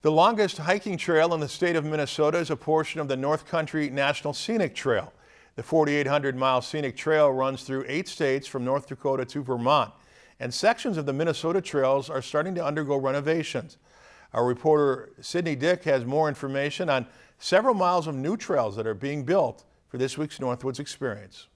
The longest hiking trail in the state of Minnesota is a portion of the North Country National Scenic Trail. The 4,800-mile scenic trail runs through 8 states from North Dakota to Vermont, and sections of the Minnesota trails are starting to undergo renovations. Our reporter Sydney Dick has more information on several miles of new trails that are being built for this week's Northwoods Experience.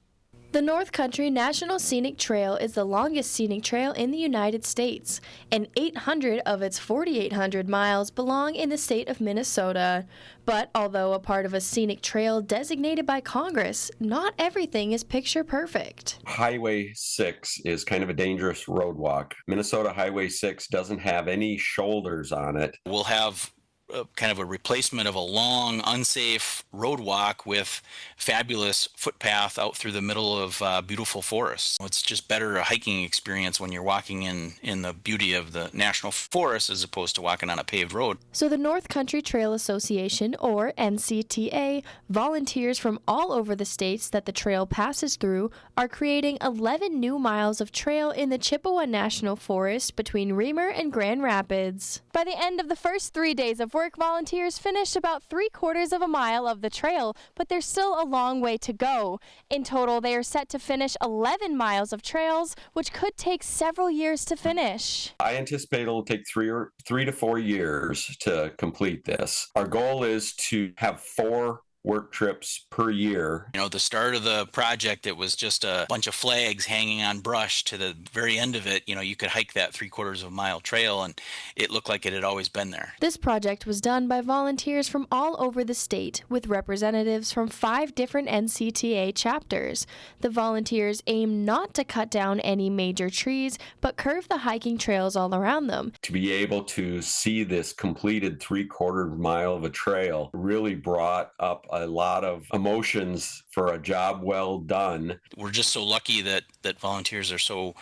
The North Country National Scenic Trail is the longest scenic trail in the United States, and 800 of its 4,800 miles belong in the state of Minnesota. But although a part of a scenic trail designated by Congress, not everything is picture perfect. Highway 6 is kind of a dangerous road walk. Minnesota Highway 6 doesn't have any shoulders on it. We'll have kind of a replacement of a long, unsafe road walk with fabulous footpath out through the middle of beautiful forests. It's just better a hiking experience when you're walking in the beauty of the national forest as opposed to walking on a paved road. So the North Country Trail Association, or NCTA, volunteers from all over the states that the trail passes through are creating 11 new miles of trail in the Chippewa National Forest between Remer and Grand Rapids. By the end of the first 3 days of work, volunteers finished about 3/4 of a mile of the trail, but there's still a long way to go. In total, they are set to finish 11 miles of trails, which could take several years to finish. I anticipate it'll take 3 to 4 years to complete this. Our goal is to have 4 work trips per year. You know, at the start of the project, it was just a bunch of flags hanging on brush. To the very end of it, you know, you could hike that 3/4 of a mile trail, and it looked like it had always been there. This project was done by volunteers from all over the state, with representatives from 5 different NCTA chapters. The volunteers aim not to cut down any major trees, but curve the hiking trails all around them. To be able to see this completed 3/4 mile of a trail really brought up a lot of emotions for a job well done. We're just so lucky that volunteers are so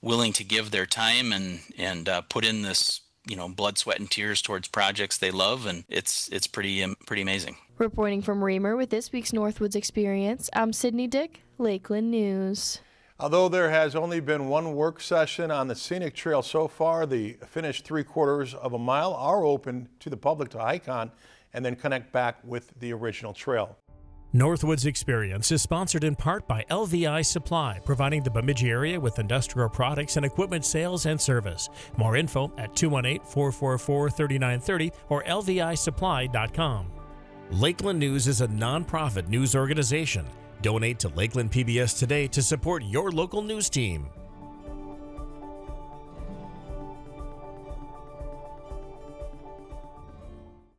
willing to give their time and put in this, you know, blood, sweat, and tears towards projects they love, and it's pretty amazing. Reporting from Remer with this week's Northwoods Experience, I'm Sydney Dick, Lakeland News. Although there has only been one work session on the scenic trail so far, the finished 3/4 of a mile are open to the public to hike on and then connect back with the original trail. Northwoods Experience is sponsored in part by LVI Supply, providing the Bemidji area with industrial products and equipment sales and service. More info at 218-444-3930 or lvisupply.com. Lakeland News is a nonprofit news organization. Donate to Lakeland PBS today to support your local news team.